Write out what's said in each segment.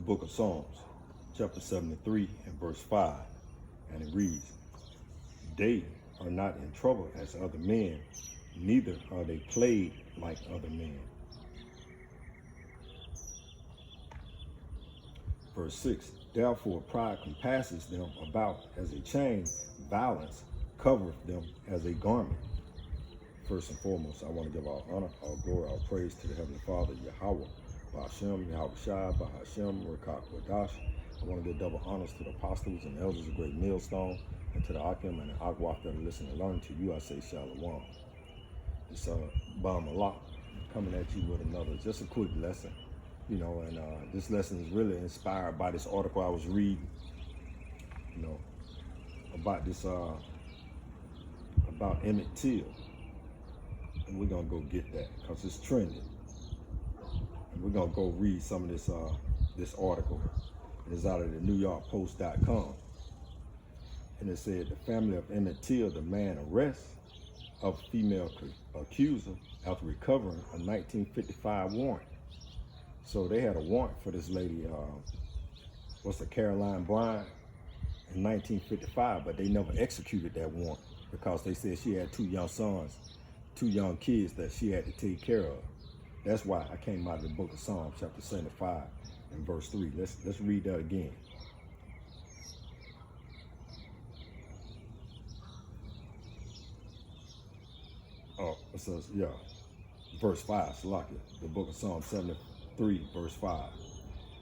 book of Psalms, chapter 73 and verse 5, and it reads, "They are not in trouble as other men, neither are they plagued like other men." Verse 6, "Therefore pride compasses them about as a chain, violence covereth them as a garment." First and foremost, I want to give all honor, all glory, all praise to the Heavenly Father, Yahweh, Ba'ashem, Yahweh Shai, Ba'ashem, Rekak, Wadash. I want to give double honors to the apostles and elders of Great Millstone, and to the Akim and the Agwaf that are listening and learning. To you, I say Shalom. It's Bam Malak coming at you with another, just a quick lesson. You know, and this lesson is really inspired by this article I was reading, you know, about this, about Emmett Till. And we're gonna go get that because it's trending. And we're gonna go read some of this this article. It's out of the NewYorkPost.com. And it said the family of Emmett Till demand arrest of female accuser after recovering a 1955 warrant. So they had a warrant for this lady, Caroline Bryant, in 1955, but they never executed that warrant because they said she had two young sons, two young kids that she had to take care of. That's why I came out of the book of Psalms, chapter 75 and verse 3. Let's read that again. Oh, it says, yeah, verse 5, Salakia, the book of Psalms 73, verse 5.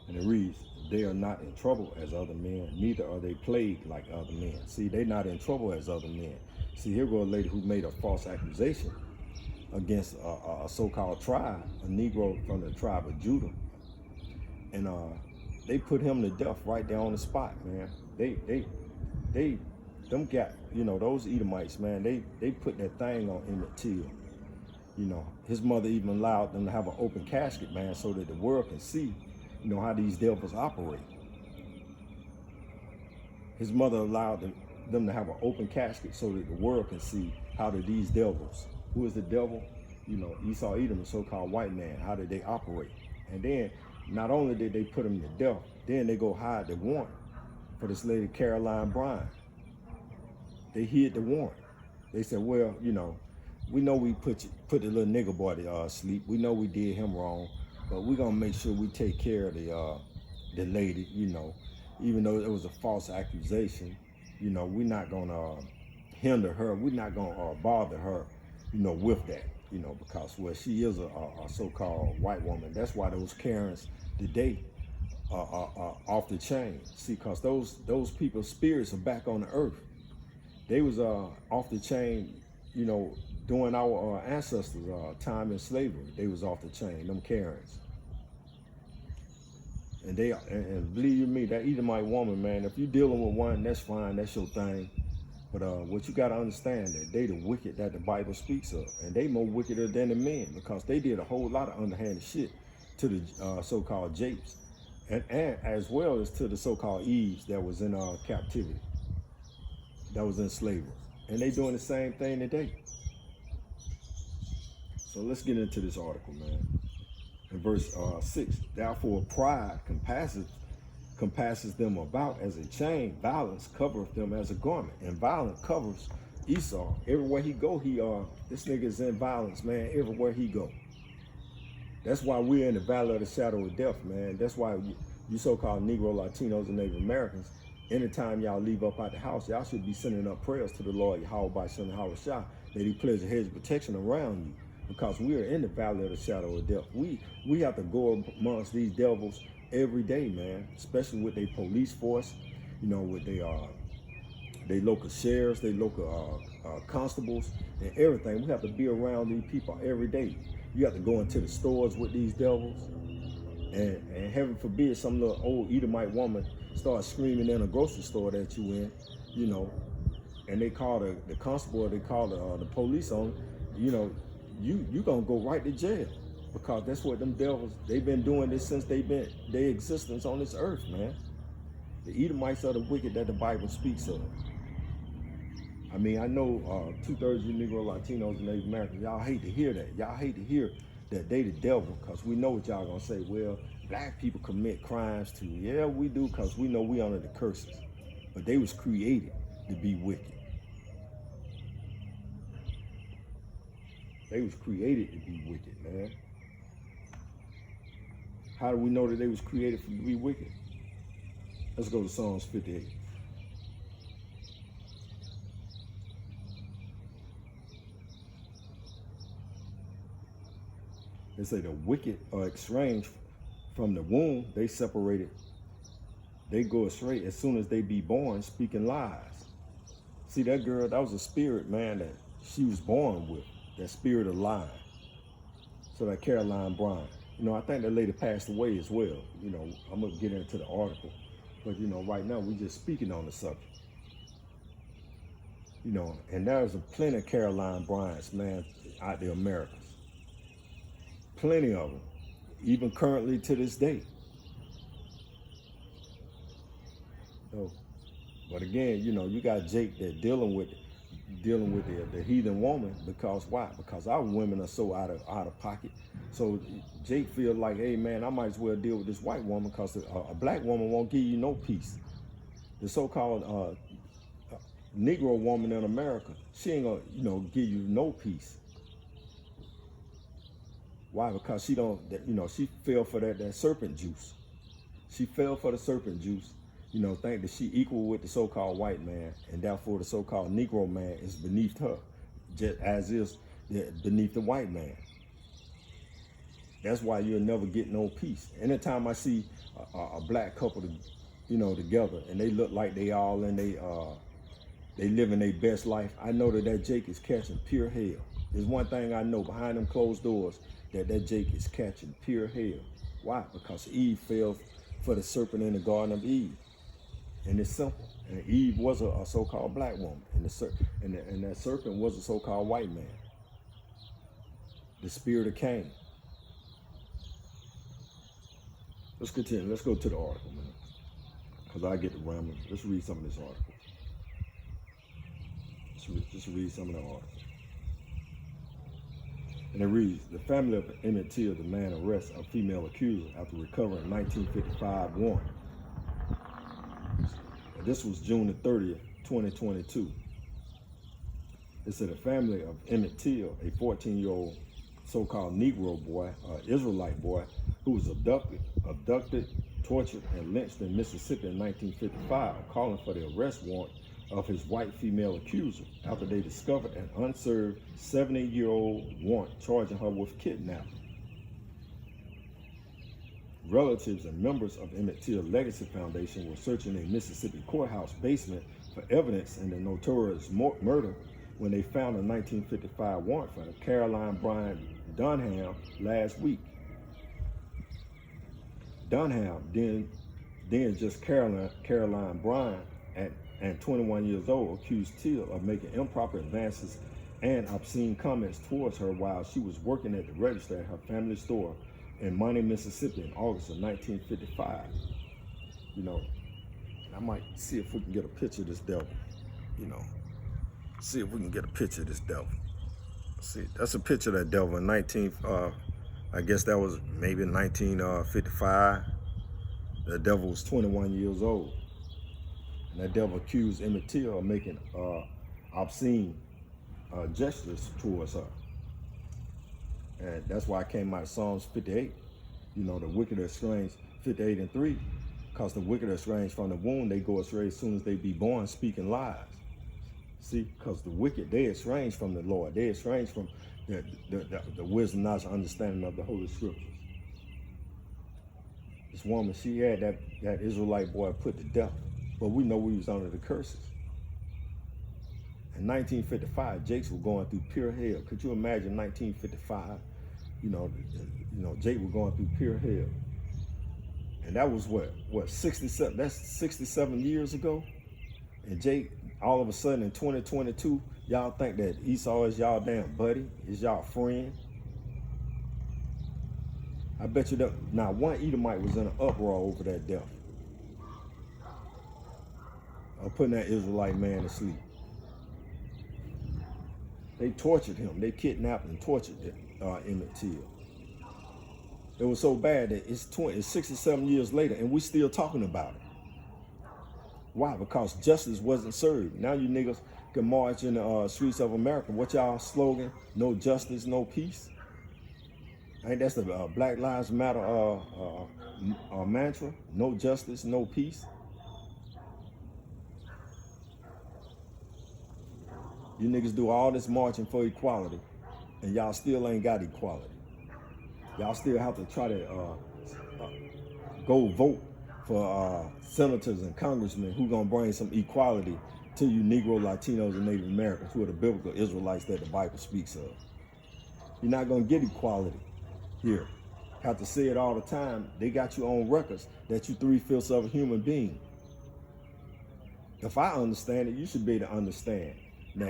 And it reads, "They are not in trouble as other men, neither are they plagued like other men." See, they're not in trouble as other men. See, here go a lady who made a false accusation against a so-called tribe, a Negro from the tribe of Judah. And they put him to death right there on the spot, man. Them got, you know, those Edomites, man, they put that thing on Emmett Till. You know, his mother even allowed them to have an open casket, man, so that the world can see, you know, how these devils operate. His mother allowed them to have an open casket so that the world can see how do these devils, who is the devil? You know, Esau Edom, the so-called white man, how did they operate? And then, not only did they put him to death, then they go hide the warrant for this lady, Caroline Bryant. They hid the warrant. They said, well, you know, we know we put the little nigger boy to sleep. We know we did him wrong, but we're gonna make sure we take care of the lady, you know, even though it was a false accusation. You know, we're not gonna hinder her. We're not gonna bother her, you know, with that, you know, because, well, she is a so-called white woman. That's why those Karens today are off the chain. See, because those people's spirits are back on the earth. They was off the chain, you know, during our ancestors' time in slavery. They was off the chain, them Karens. And and believe you me, that Edomite woman, man, if you're dealing with one, that's fine, that's your thing. But what you got to understand that they the wicked that the Bible speaks of. And they more wickeder than the men because they did a whole lot of underhanded shit to the so-called Japes. And as well as to the so-called Eves that was in captivity, that was in slavery. And they doing the same thing today. So let's get into this article, man. In verse 6, "Therefore pride compasses them about as a chain, violence covereth them as a garment." And violence covers Esau. Everywhere he go, this nigga is in violence, man, everywhere he go. That's why we're in the valley of the shadow of death, man. That's why you so-called Negro, Latinos, and Native Americans, anytime y'all leave up out the house, y'all should be sending up prayers to the Lord, Yahweh Ba'ashem, Yahweh Shai, that he places a hedge of protection around you. Because we are in the valley of the shadow of death. We have to go amongst these devils every day, man. Especially with their police force, you know, with their local sheriffs, their local constables, and everything. We have to be around these people every day. You have to go into the stores with these devils, and heaven forbid some little old Edomite woman starts screaming in a grocery store that you in, you know, and they call the constable, or they call the police on, you know. You gonna go right to jail because that's what them devils, they've been doing this since their existence on this earth, man. The Edomites are the wicked that the Bible speaks of. I mean, I know 2/3 of you Negro, Latinos, and Native Americans, y'all hate to hear that. Y'all hate to hear that they the devil, because we know what y'all gonna say. Well, black people commit crimes too. Yeah, we do, because we know we under the curses. But they was created to be wicked. They was created to be wicked, man. How do we know that they was created to be wicked? Let's go to Psalms 58. They say the wicked are estranged from the womb. They separated. They go astray as soon as they be born, speaking lies. See, that girl, that was a spirit, man, that she was born with, that spirit of lying. So that Caroline Bryant, I think that lady passed away as well. I'm gonna get into the article, but right now we're just speaking on the subject. And there's a plenty of Caroline Bryants, man, out there, Americas. Plenty of them, even currently to this day. So, but again, you got Jake that dealing with the heathen woman, because why? Because our women are so out of pocket. So Jake feels like, hey man, I might as well deal with this white woman, because a black woman won't give you no peace. The so-called Negro woman in America, she ain't gonna give you no peace. Why? Because she don't, she fell for that serpent juice. She fell for the serpent juice. Think that she equal with the so-called white man, and therefore the so-called Negro man is beneath her, just as is beneath the white man. That's why you'll never get no peace. Anytime I see a black couple, together, and they look like they all in they living their best life, I know that Jake is catching pure hell. There's one thing I know, behind them closed doors, that Jake is catching pure hell. Why? Because Eve fell for the serpent in the Garden of Eve. And it's simple. And Eve was a so-called black woman, and that serpent was a so-called white man. The spirit of Cain. Let's continue. Let's go to the article, man, because I get the rambling. Let's read some of this article. Just read some of the article. And it reads, the family of Emmett Till, the man arrests a female accuser after recovering 1955 warrant. This was June the 30th, 2022. It said the family of Emmett Till, a 14-year-old so-called Negro boy, Israelite boy, who was abducted, tortured, and lynched in Mississippi in 1955, calling for the arrest warrant of his white female accuser after they discovered an unserved 70-year-old warrant charging her with kidnapping. Relatives and members of Emmett Till Legacy Foundation were searching a Mississippi courthouse basement for evidence in the notorious murder when they found a 1955 warrant for Caroline Bryant Dunham last week. Dunham, then just Caroline Bryant, and 21 years old, accused Till of making improper advances and obscene comments towards her while she was working at the register at her family store in Money, Mississippi in August of 1955. I might see if we can get a picture of this devil. See if we can get a picture of this devil. See, that's a picture of that devil in I guess that was maybe 1955. The devil was 21 years old. And that devil accused Emmett Till of making obscene gestures towards her. And that's why I came out of Psalms 58. The wicked are estranged, 58 and 3. Because the wicked are estranged from the womb, they go astray as soon as they be born, speaking lies. See, because the wicked, they estranged from the Lord. They estranged from the wisdom, knowledge, understanding of the Holy Scriptures. This woman, she had that Israelite boy put to death. But we know we was under the curses. In 1955, Jakes were going through pure hell. Could you imagine 1955? Jake was going through pure hell. And that was what, 67, that's 67 years ago? And Jake, all of a sudden in 2022, y'all think that Esau is y'all damn buddy, is y'all friend? I bet you that, now one Edomite was in an uproar over that death. Of putting that Israelite man to sleep. They tortured him. They kidnapped and tortured Emmett Till. It was so bad that it's 67 years later and we still talking about it. Why? Because justice wasn't served. Now you niggas can march in the streets of America. What y'all slogan? No justice, no peace. I think that's the Black Lives Matter mantra. No justice, no peace. You niggas do all this marching for equality, and y'all still ain't got equality. Y'all still have to try to go vote for senators and congressmen who gonna bring some equality to you Negro, Latinos, and Native Americans, who are the biblical Israelites that the Bible speaks of. You're not gonna get equality here. Have to say it all the time. They got you on records that you 3/5 of a human being. If I understand it, you should be able to understand. Now,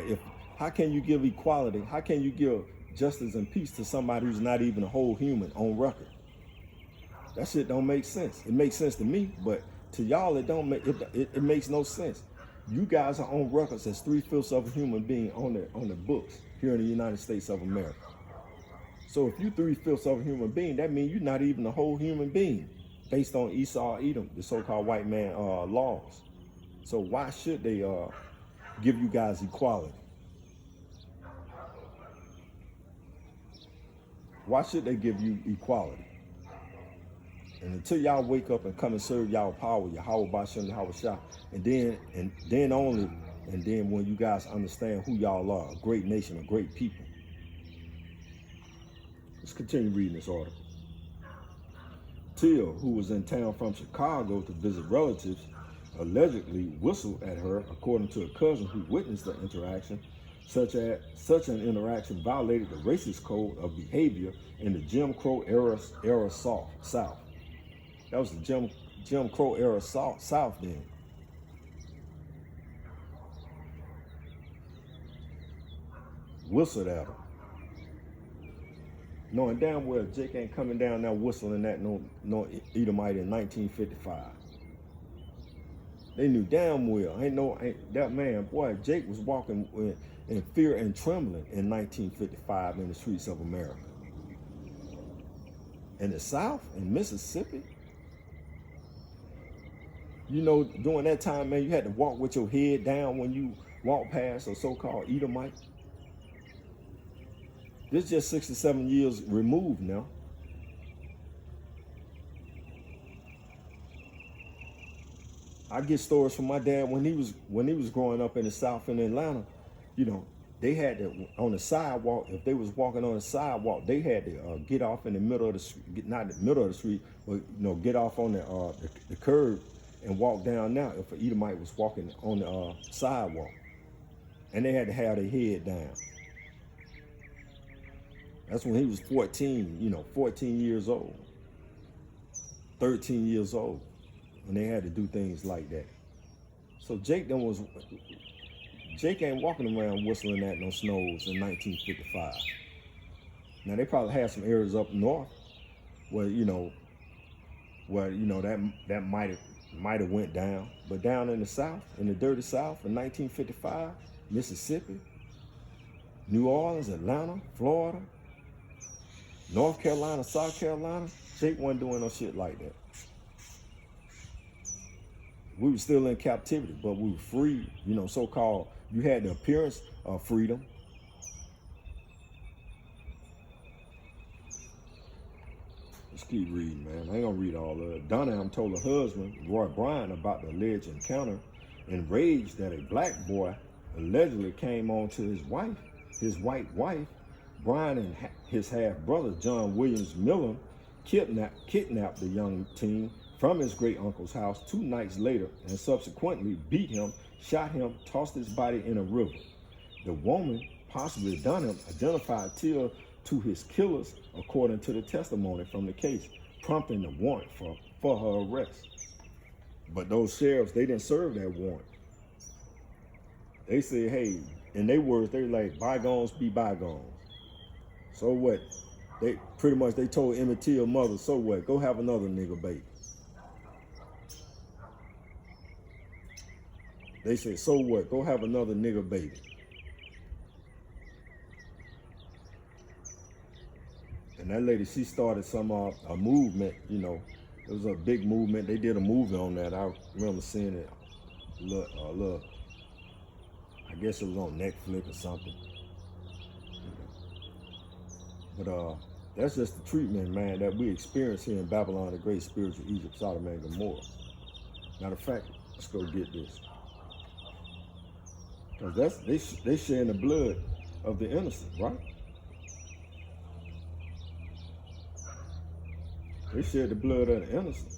how can you give equality? How can you give justice and peace to somebody who's not even a whole human on record? That shit don't make sense. It makes sense to me, but to y'all, it don't make it makes no sense. You guys are on records as 3/5 of a human being on the books here in the United States of America. So if you 3/5 of a human being, that means you're not even a whole human being, based on Esau, Edom, the so-called white man laws. So why should they give you guys equality? Why should they give you equality? And until y'all wake up and come and serve y'all power, Yahweh Bashem, Yahweh Shah, and then when you guys understand who y'all are, a great nation, a great people. Let's continue reading this article. Tia, who was in town from Chicago to visit relatives, allegedly whistled at her, according to a cousin who witnessed the interaction. Such an interaction violated the racist code of behavior in the Jim Crow era South. That was the Jim Crow era South then. Whistled at her, knowing damn well Jake ain't coming down now whistling at no Edomite in 1955. They knew damn well. Ain't that man, boy, Jake was walking in fear and trembling in 1955 in the streets of America. In the South, in Mississippi, you know, during that time, man, you had to walk with your head down when you walk past a so-called Edomite. This just 67 years removed now. I get stories from my dad when he was growing up in the South in Atlanta. You know, they had to, on the sidewalk, if they was walking on the sidewalk, they had to get off in the middle of the street, not the middle of the street, but you know, get off on the curb and walk down now if an Edomite was walking on the sidewalk. And they had to have their head down. That's when he was 14, you know, 14 years old, 13 years old, when they had to do things like that. So Jake ain't walking around whistling at no snows in 1955. Now they probably had some areas up north where that might have went down, but down in the South, in the dirty South in 1955, Mississippi, New Orleans, Atlanta, Florida, North Carolina, South Carolina, Jake wasn't doing no shit like that. We were still in captivity, but we were free, you know, so-called, you had the appearance of freedom. Let's keep reading, man. I ain't gonna read all of it. Dunham told her husband, Roy Bryant, about the alleged encounter, enraged that a black boy allegedly came on to his white wife. Brian and his half-brother, John Williams Miller, kidnapped the young teen from his great-uncle's house 2 nights later and subsequently beat him, shot him, tossed his body in a river. The woman, possibly Dunham, identified Till to his killers according to the testimony from the case, prompting the warrant for her arrest. But those sheriffs, they didn't serve that warrant. They said, hey, in their words, they like, bygones be bygones. So what? They told Emmett Till's mother, so what? Go have another nigga baby. They said, so what? Go have another nigga baby. And And that lady, she started some a movement, you know. It was a big movement. They did a movie on that. I remember seeing it. Look, I guess it was on Netflix or something. But that's just the treatment, man, that we experience here in Babylon, the great spiritual Egypt, Sodom and Gomorrah. Matter of fact, let's go get this. Because they sharing the blood of the innocent, right? They shed the blood of the innocent.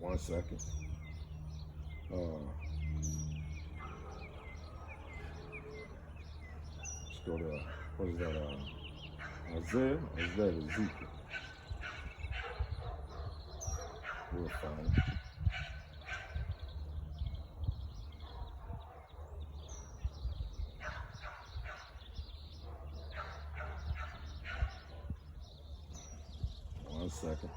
One second. Let's go to, what is that, Isaiah? Or is that Ezekiel? We'll find it. One second.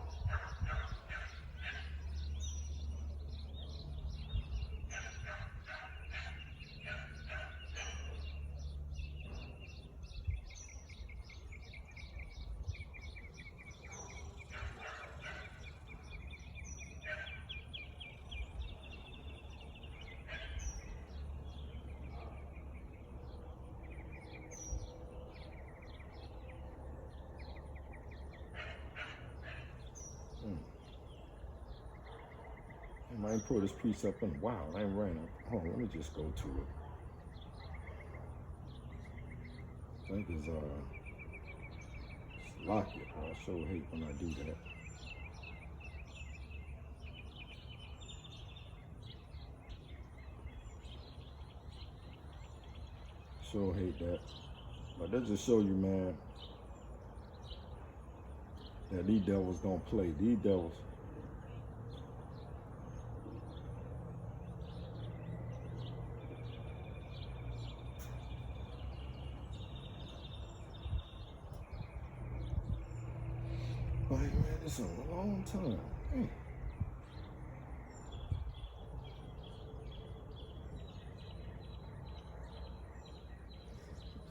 I ain't pulled this piece up in a while. I ain't ran up. Hold on, let me just go to it. I think it's lock it. I sure hate when I do that. Sure hate that. But that just show you, man, that these devils don't play. These devils. Like, man, this is a long time.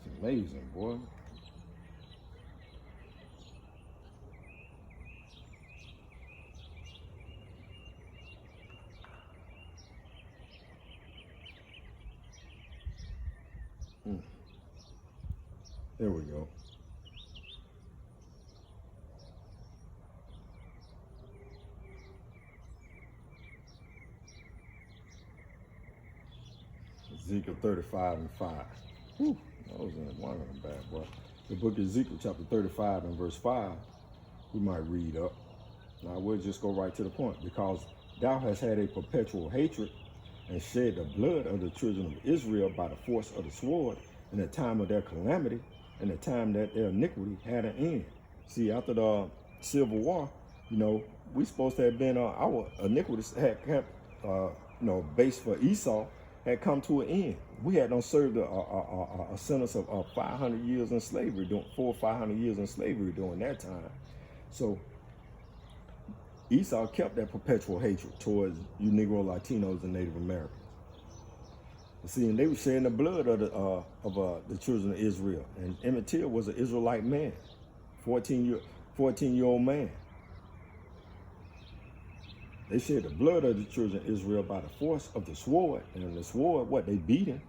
It's amazing, boy. There we go. Ezekiel 35 and 5. Whew, that was in one of them bad boy. The book of Ezekiel chapter 35 and verse 5, we might read up. Now we'll just go right to the point. Because thou hast had a perpetual hatred and shed the blood of the children of Israel by the force of the sword in the time of their calamity and the time that their iniquity had an end. See, after the Civil War, you know, we supposed to have been, our iniquities had kept, base for Esau had come to an end. We had not served a sentence of 500 years in slavery, 400 or 500 years in slavery during that time. So Esau kept that perpetual hatred towards you Negro, Latinos, and Native Americans. See, and they were shedding the blood of the children of Israel. And Emmett Till was an Israelite man, 14-year-old man. They shed the blood of the children of Israel by the force of the sword. And the sword, what, they beat him.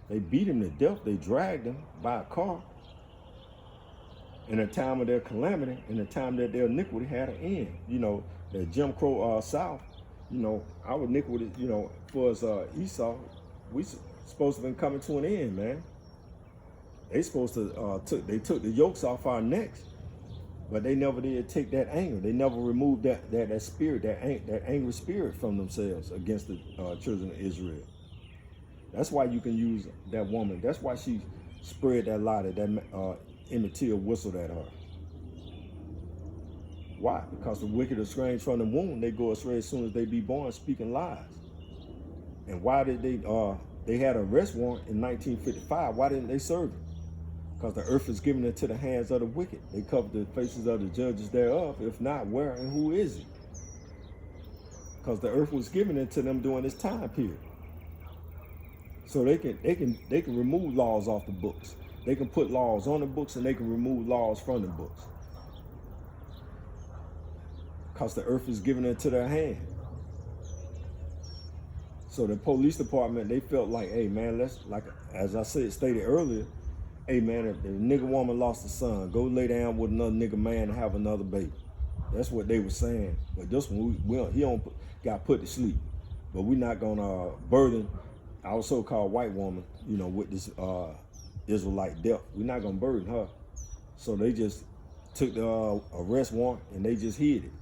They beat him to death. They dragged him by a car. In the time of their calamity, in the time that their iniquity had an end. You know, the Jim Crow South, you know, our iniquity, you know, for us Esau, we supposed to have been coming to an end, man. They supposed to, they took the yokes off our necks. But they never did take that anger. They never removed that spirit, that angry spirit from themselves against the children of Israel. That's why you can use that woman. That's why she spread that lie that Emmett Till whistled at her. Why? Because the wicked are strange from the womb. They go astray as soon as they be born, speaking lies. And why did they had an arrest warrant in 1955. Why didn't they serve him? Because the earth is given into the hands of the wicked. They covered the faces of the judges thereof. If not, where and who is he? because the earth was given into them during this time period. So they can remove laws off the books. They can put laws on the books, and they can remove laws from the books, because the earth is given into their hand. So the police department, they felt like, hey man, let's, like as I stated earlier, hey man, if the nigga woman lost a son, go lay down with another nigga man and have another baby. That's what they were saying. But this one, he got put to sleep. But we're not gonna burden our so-called white woman, you know, with this Israelite death. We're not gonna burden her. So they just took the arrest warrant and they just hid it.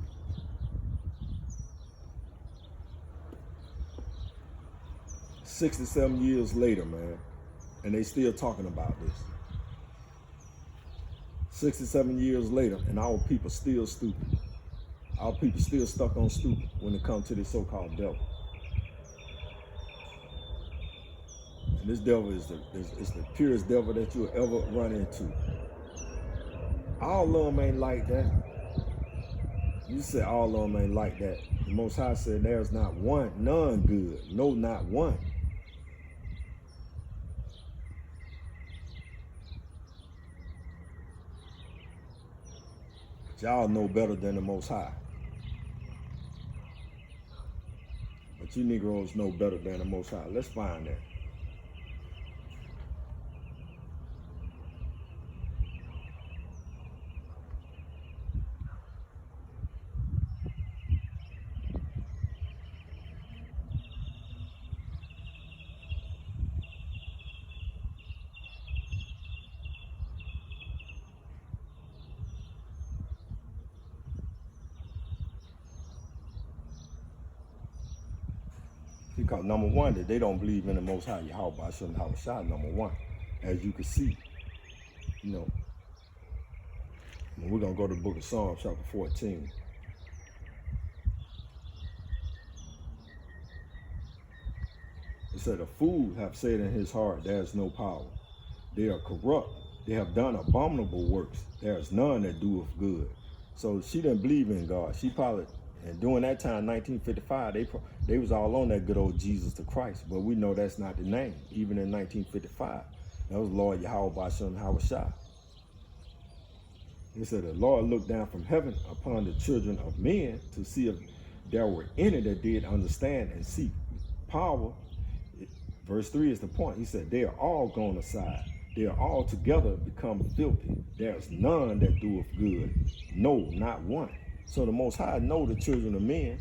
"67 years later, man, and they still talking about this. 67 years later, and our people still stupid. Our people still stuck on stupid when it comes to this so-called devil. And this devil is the purest devil that you'll ever run into. All of them ain't like that. You said all of them ain't like that. The Most High said there's not one, none good. No, not one. Y'all know better than the Most High. But you Negroes know better than the Most High. Let's find that. Because number one, that they don't believe in the Most High Yahweh, I shouldn't have a shot, number one. As you can see, you know. And we're going to go to the book of Psalms, chapter 14. It said, "A fool have said in his heart, there is no power. They are corrupt. They have done abominable works. There is none that doeth good." So she didn't believe in God. She probably, and during that time, 1955, they was all on that good old Jesus the Christ. But we know that's not the name. Even in 1955, that was Lord Yahweh Basham Hawashah. It said, "The Lord looked down from heaven upon the children of men to see if there were any that did understand and seek power." Verse 3 is the point. He said, "They are all gone aside. They are all together become filthy. There is none that doeth good. No, not one." So the Most High know the children of men.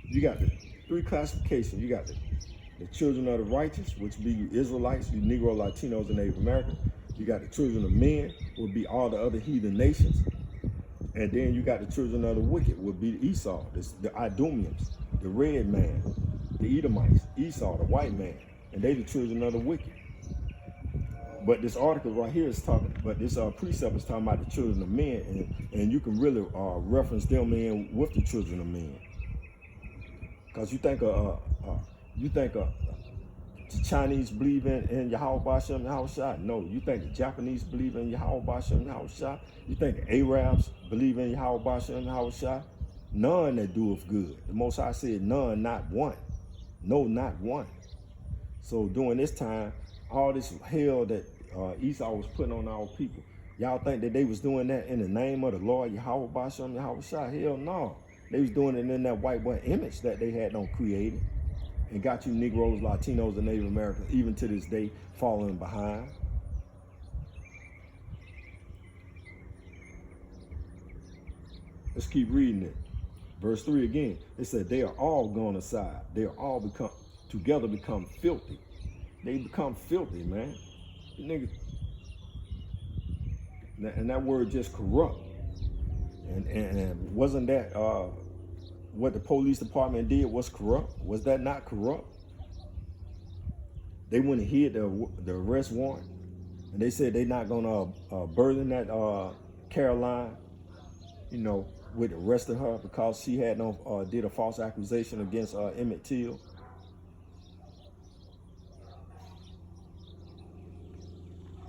You got the three classifications. You got the children of the righteous, which be you Israelites, you Negro, Latinos, and Native Americans. You got the children of men, would be all the other heathen nations. And then you got the children of the wicked, would be Esau, the Idumeans, the red man, the Edomites, Esau, the white man. And they the children of the wicked. But this article right here is talking, but this precept is talking about the children of men, and you can really reference them in with the children of men. Because you think the Chinese believe in Yahweh Basham and Yahushua? No. You think the Japanese believe in Yahweh Basham and Yahushua? You think the Arabs believe in Yahweh Basham and Yahushua? None that doeth good. The Most High said none, not one. No, not one. So during this time, all this hell that Esau was putting on our people, y'all think that they was doing that in the name of the Lord Yahweh Basham Yahushua? Hell no. They was doing it in that white boy image that they had on created, and got you Negroes, Latinos, and Native Americans, even to this day, following behind. Let's keep reading it. Verse 3 again. It said, "They are all gone aside. They are all together become filthy." They become filthy, man. The niggas, and that word just corrupt. And wasn't that what the police department did was corrupt? Was that not corrupt? They went and hid the arrest warrant, and they said they're not gonna burden that Caroline, you know, with arresting her because she had did a false accusation against Emmett Till.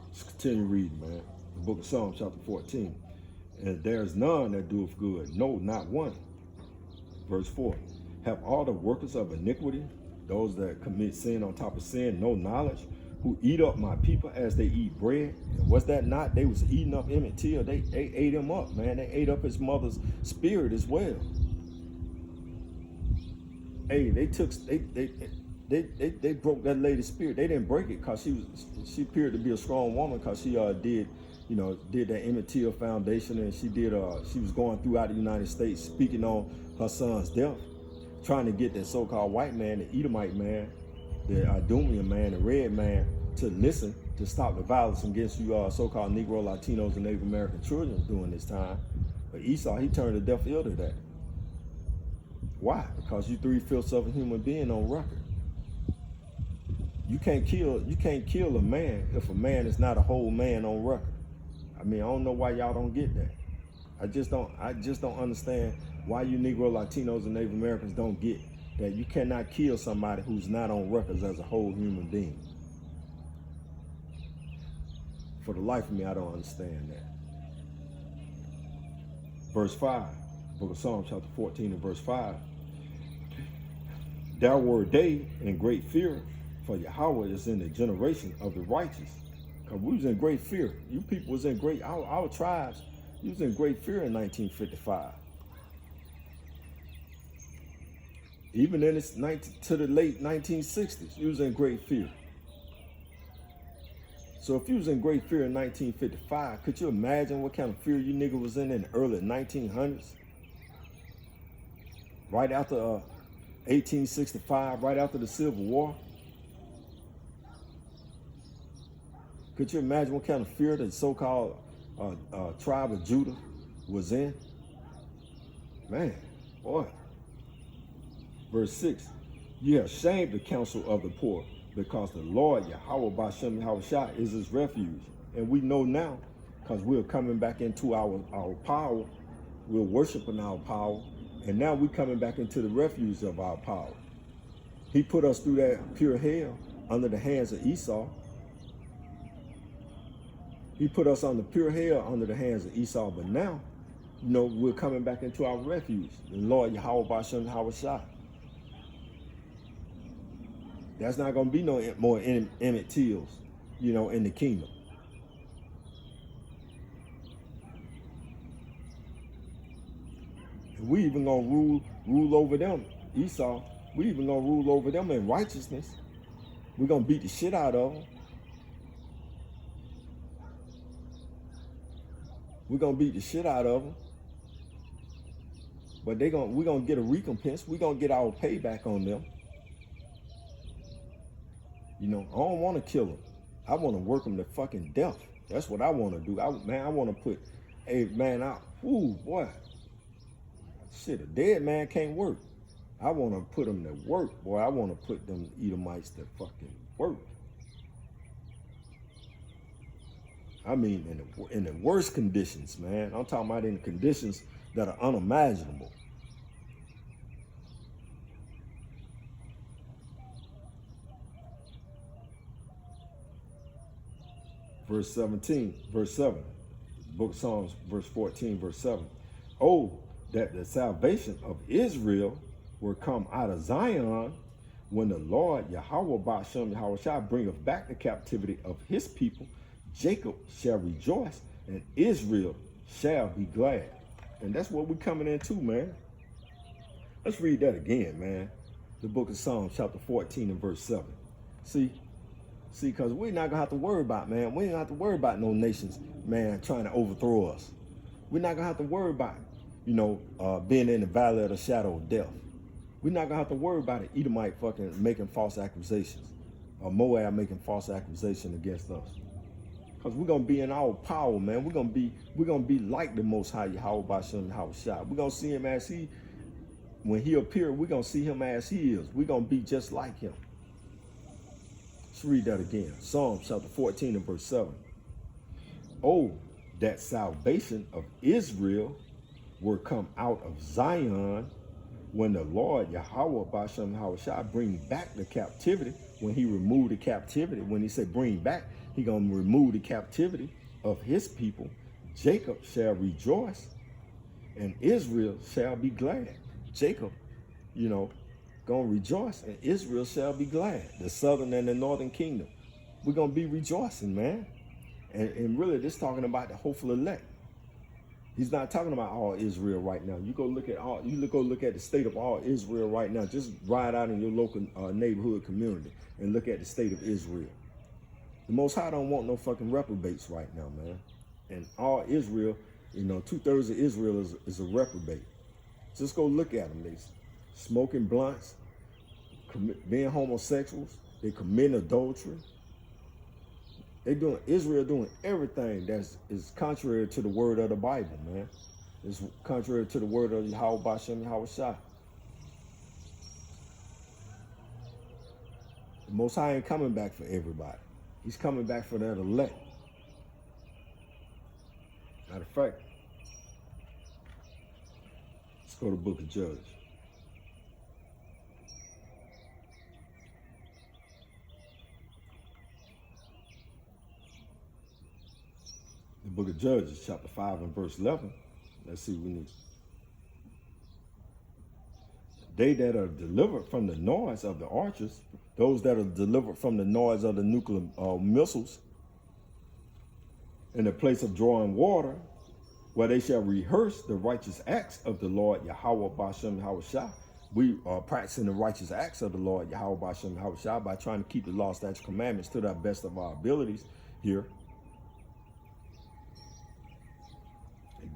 Let's continue reading, man. The book of Psalms, chapter 14. "And there is none that doeth good, no, not one." Verse 4. Have all the workers of iniquity, those that commit sin on top of sin, no knowledge, who eat up my people as they eat bread? And was that not? They was eating up Emmett Till. They ate him up, man. They ate up his mother's spirit as well. Hey, they broke that lady's spirit. They didn't break it because she appeared to be a strong woman because she did that Emmett Till Foundation, and she was going throughout the United States speaking on her son's death, trying to get that so-called white man, the Edomite man, the Idumean man, the red man, to listen, to stop the violence against you so-called Negro, Latinos, and Native American children during this time. But Esau, he turned a deaf ear to that. Why? Because you 3/5 of a human being on record. You can't kill a man if a man is not a whole man on record. I mean, I don't know why y'all don't get that. I just don't understand why you Negro, Latinos, and Native Americans don't get that you cannot kill somebody who's not on records as a whole human being. For the life of me, I don't understand that. Verse 5, book of Psalms, chapter 14 and verse 5. There were they in great fear, for Yahweh is in the generation of the righteous. Because we was in great fear. You people was in great, our tribes, you was in great fear in 1955. Even in to the late 1960s, you was in great fear. So if you was in great fear in 1955, could you imagine what kind of fear you nigga was in the early 1900s? Right after 1865, right after the Civil War? Could you imagine what kind of fear the so-called tribe of Judah was in? Man, boy. Verse 6, you have shamed the counsel of the poor, because the Lord, Yahweh Bashem Yahushua, is his refuge. And we know now, because we're coming back into our power, we're worshiping our power, and now we're coming back into the refuge of our power. He put us through that pure hell under the hands of Esau. He put us on the pure hell under the hands of Esau, but now, we're coming back into our refuge, the Lord Yahweh Bashem Yahushua. There's not going to be no more Emmett Tills, in the kingdom. And we even going to rule over them, Esau. We even going to rule over them in righteousness. We're going to beat the shit out of them. We're going to beat the shit out of them. But we're going to get a recompense. We're going to get our payback on them. I don't want to kill them. I want to work them to fucking death. That's what I want to do. I want to put, boy. Shit, a dead man can't work. I want to put them to work, boy. I want to put them Edomites to fucking work. I mean, in the worst conditions, man. I'm talking about in conditions that are unimaginable. Verse 7, book of Psalms, verse 14, verse 7. Oh, that the salvation of Israel will come out of Zion when the Lord Yahweh Bashem Yahushua bringeth back the captivity of his people. Jacob shall rejoice and Israel shall be glad. And that's what we're coming into, man. Let's read that again, man. The book of Psalms, chapter 14 and verse 7. See, because we're not going to have to worry about, man. We ain't going to have to worry about no nations, man, trying to overthrow us. We're not going to have to worry about, being in the valley of the shadow of death. We're not going to have to worry about an Edomite fucking making false accusations or Moab making false accusation against us. Because we're going to be in our power, man. We're going to be like the Most High Yahweh Bashem Yahushua. We're going to see him as when he appears, we're going to see him as he is. We're going to be just like him. Let's read that again. Psalms chapter 14 and verse 7. Oh, that salvation of Israel will come out of Zion when the Lord Yahweh Bashem Yahushua bring back the captivity. When he removed the captivity, when he said bring back, he going to remove the captivity of his people. Jacob shall rejoice and Israel shall be glad. Jacob you know, gonna rejoice, and Israel shall be glad. The southern and the northern kingdom, we're gonna be rejoicing, man. And really, this talking about the hopeful elect. He's not talking about all Israel right now. You go look at the state of all Israel right now. Just ride out in your local neighborhood community and look at the state of Israel. The Most High don't want no fucking reprobates right now, man. And all Israel, 2/3 of Israel is a reprobate. Just go look at them. They smoking blunts, being homosexuals. They committing adultery. Israel doing everything is contrary to the word of the Bible, man. It's contrary to the word of Yahweh Bashem Yahweh Shai. The Most High ain't coming back for everybody. He's coming back for that elect. Matter of fact, let's go to the book of Judges. The book of Judges, chapter 5 and verse 11. Let's see, we need. They that are delivered from the noise of the archers, those that are delivered from the noise of the nuclear missiles, in the place of drawing water, where they shall rehearse the righteous acts of the Lord Yahweh Bashem Yahweh Shai. We are practicing the righteous acts of the Lord Yahweh Bashem Yahweh Shai by trying to keep the law, statutes, commandments to the best of our abilities here.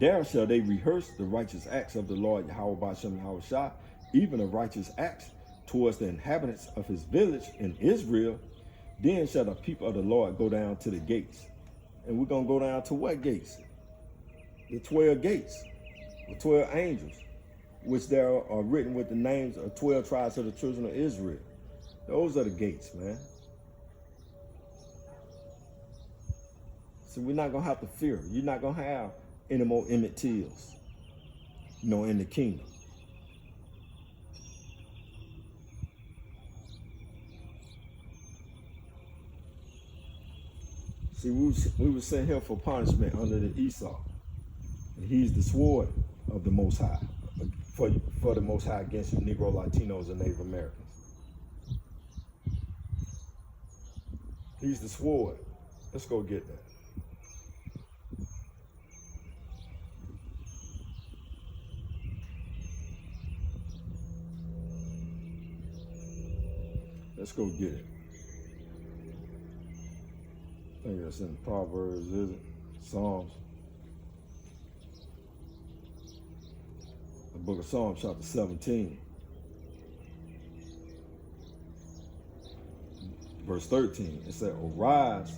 There shall they rehearse the righteous acts of the Lord Yahweh Bashem Yahweh Shai, even the righteous acts towards the inhabitants of his village in Israel. Then shall the people of the Lord go down to the gates. And we're going to go down to what gates? The 12 gates, the 12 angels, which there are written with the names of 12 tribes of the children of Israel. Those are the gates, man. So we're not going to have to fear. You're not going to have any more Emmett Tills, in the kingdom. See, we were sent here for punishment under the Esau. And he's the sword of the Most High, for the Most High against you Negro, Latinos, and Native Americans. He's the sword. Let's go get that. Let's go get it. I think that's in Proverbs, is it? Psalms. The book of Psalms, chapter 17. Verse 13, it said, Arise,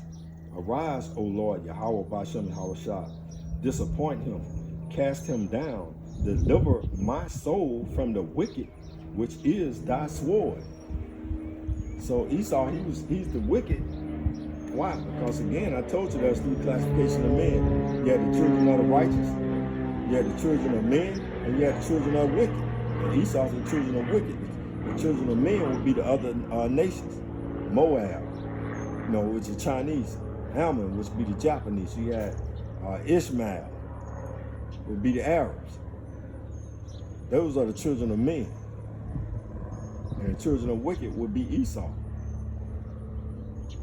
O Lord, Yahweh Bashem Yahweh Shai. Disappoint him, cast him down, deliver my soul from the wicked, which is thy sword. So Esau, he's the wicked. Why? Because again, I told you there's 3 classifications of men. You had the children of the righteous, you had the children of men, and you had the children of wicked. And Esau's the children of wickedness. The children of men would be the other nations. Moab, which is Chinese. Ammon, which would be the Japanese. You had Ishmael, would be the Arabs. Those are the children of men. And the children of wicked would be Esau.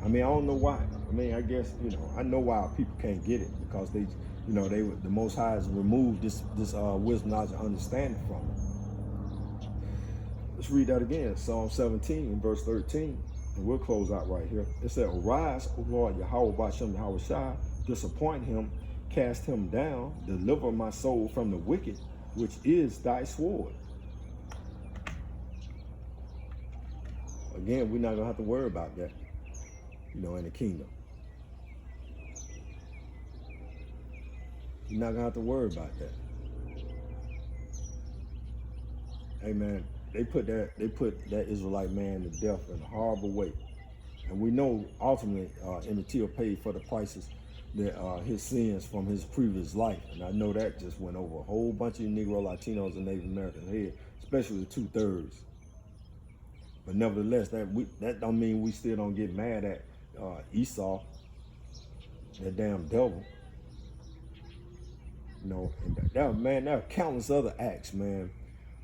I don't know why. I guess, I know why people can't get it, because they, the Most High has removed this wisdom, knowledge, and understanding from them. Let's read that again. Psalm 17, verse 13. And we'll close out right here. It said, Arise, O Lord, Yahweh Bashem Yahweh Shai, disappoint him, cast him down, deliver my soul from the wicked, which is thy sword. Again, we're not going to have to worry about that, in the kingdom. You're not going to have to worry about that. Hey, man, they put that Israelite man to death in a horrible way. And we know, ultimately, Emmett Till paid for the prices that his sins from his previous life. And I know that just went over a whole bunch of Negro, Latinos, and Native Americans' head, especially the 2/3. But nevertheless, that don't mean we still don't get mad at Esau, that damn devil. And there are countless other acts, man,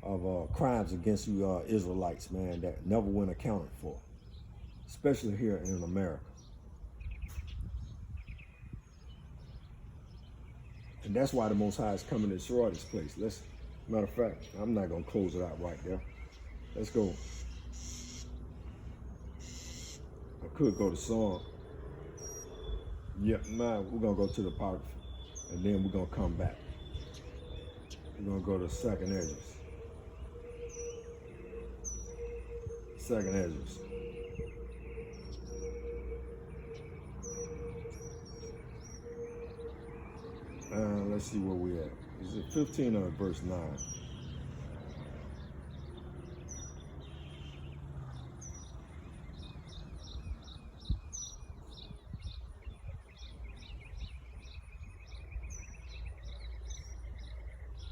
of crimes against you Israelites, man, that never went accounted for, especially here in America. And that's why the Most High is coming to destroy this place. Matter of fact, I'm not going to close it out right there. Let's go. I could go to Psalm. Yeah, nah, we're going to go to the Apocrypha. And then we're going to come back. We're going to go to Second Ezra. Second Ezra. Let's see where we at. Is it 15 or verse 9?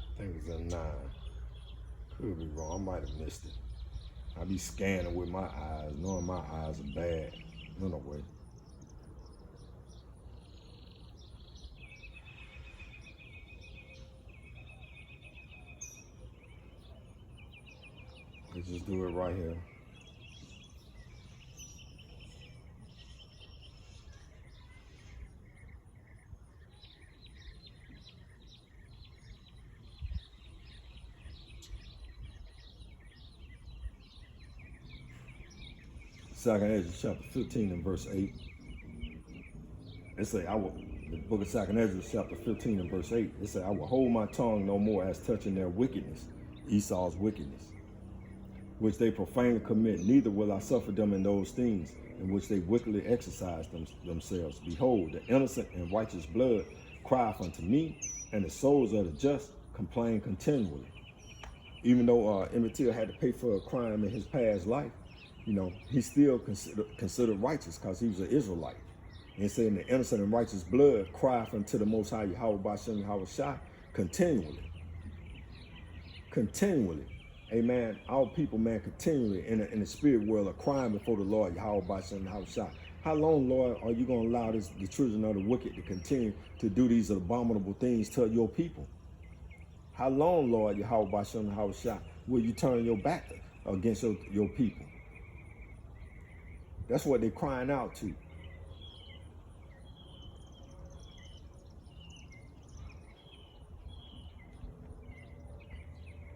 I think it's a 9. Could be wrong. I might have missed it. I be scanning with my eyes, knowing my eyes are bad. No way. Let's just do it right here. Second Ezra chapter 15 and verse 8. It say, the book of Second Ezra chapter 15 and verse 8. It say, I will hold my tongue no more as touching their wickedness, Esau's wickedness, which they profanely commit, neither will I suffer them in those things in which they wickedly exercise themselves. Behold, the innocent and righteous blood crieth unto me, and the souls of the just complain continually. Even though Emmett Till had to pay for a crime in his past life, he still considered righteous because he was an Israelite. And saying the innocent and righteous blood crieth unto the Most High Yahweh B'Shem Yahweh Shai continually. Continually. Amen. Our people, man, continually in the spirit world are crying before the Lord Yahweh B'Shem Yahweh Shai. How long, Lord, are you going to allow the children of the wicked to continue to do these abominable things to your people? How long, Lord Yahweh B'Shem Yahweh Shai, will you turn your back against your people? That's what they're crying out to.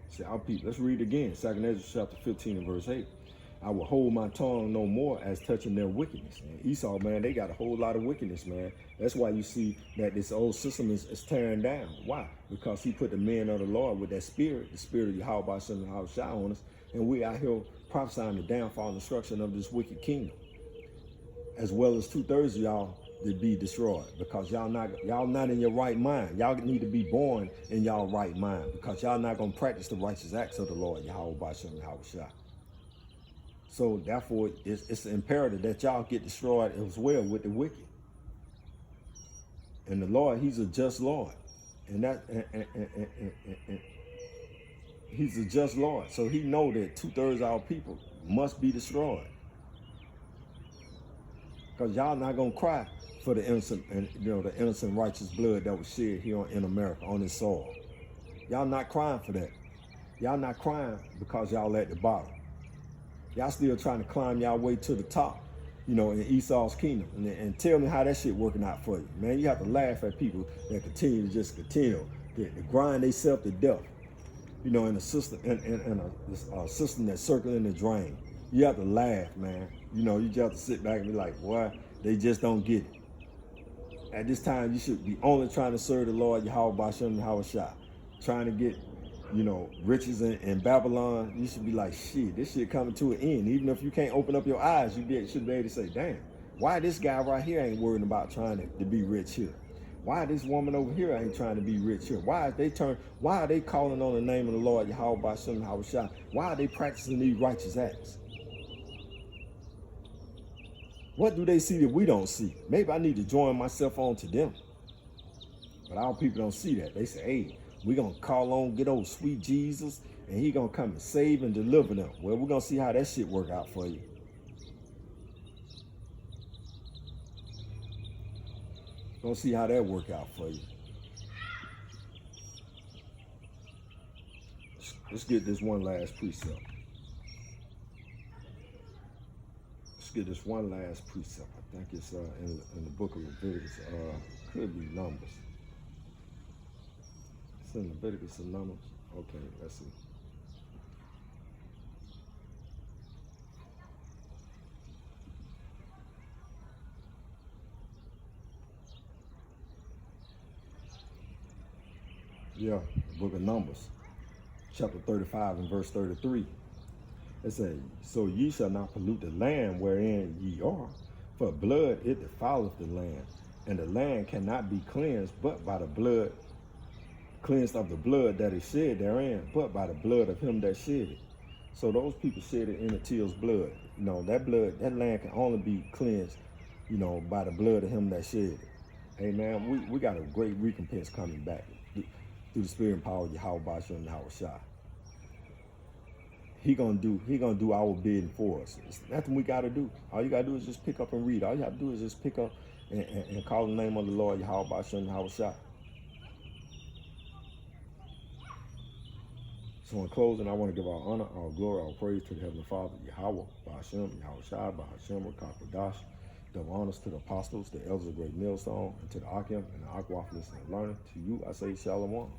See, our people, let's read again. Second Ezra chapter 15 and verse 8. I will hold my tongue no more as touching their wickedness. And Esau, man, they got a whole lot of wickedness, man. That's why you see that this old system is tearing down. Why? Because he put the men of the Lord with that spirit, the spirit of Yahweh B'Shem Yahweh Shai on us. And we out here prophesying the downfall and destruction of this wicked kingdom. As well as 2/3 of y'all to be destroyed, because y'all not in your right mind. Y'all need to be born in y'all right mind, because y'all not gonna practice the righteous acts of the Lord Yahweh B'Shem Yahweh Shai. So therefore, it's imperative that y'all get destroyed as well with the wicked. And the Lord, He's a just Lord, and He's a just Lord. So He know that 2/3 of our people must be destroyed. Because y'all not gonna cry for the innocent and the innocent righteous blood that was shed here in America on this soil. Y'all not crying for that. Y'all not crying because y'all at the bottom. Y'all still trying to climb y'all way to the top, in Esau's kingdom. And tell me how that shit working out for you. Man, you have to laugh at people that continue to grind themselves to death. In a system in a system that's circling the drain. You have to laugh, man. You just have to sit back and be like, boy, they just don't get it. At this time, you should be only trying to serve the Lord Yahweh B'Shem Yahweh Shai. Trying to get, riches in Babylon. You should be like, shit, this shit coming to an end. Even if you can't open up your eyes, you should be able to say, damn, why this guy right here ain't worrying about trying to be rich here? Why this woman over here ain't trying to be rich here? Why are they calling on the name of the Lord Yahweh B'Shem Yahweh Shai? Why are they practicing these righteous acts? What do they see that we don't see? Maybe I need to join myself on to them. But our people don't see that. They say, hey, we're going to call on good old sweet Jesus, and He going to come and save and deliver them. Well, we're going to see how that shit work out for you. Going to see how that work out for you. It's Let's get this one last precept. Let's get this one last precept. I think it's in the book of Leviticus. Could be Numbers. It's in Leviticus and Numbers. Okay, let's see. Yeah, the book of Numbers, chapter 35 and verse 33. It says, so ye shall not pollute the land wherein ye are, for blood it defileth the land, and the land cannot be cleansed but by the blood, cleansed of the blood that is shed therein, but by the blood of him that shed it. So those people shed it in the till's blood. You know, that blood, that land can only be cleansed, you know, by the blood of him that shed it. Amen. We got a great recompense coming back through the spirit and power of Yahweh Bashem and Yahweh Shai. He gonna do our bidding for us. It's nothing we gotta do. All you gotta do is just pick up and read. All you have to do is just pick up and call the name of the Lord Yahweh Bashem and Yahweh Shai. So in closing, I want to give our honor, our glory, our praise to the Heavenly Father, Yahweh, Ba'ashem, Yahweh Shai, Ba'ashem, Rakakadash. Double honors to the apostles, the elders of Great Millstone, and to the Akim and the Aquaphilus and learning. To you, I say Shalom.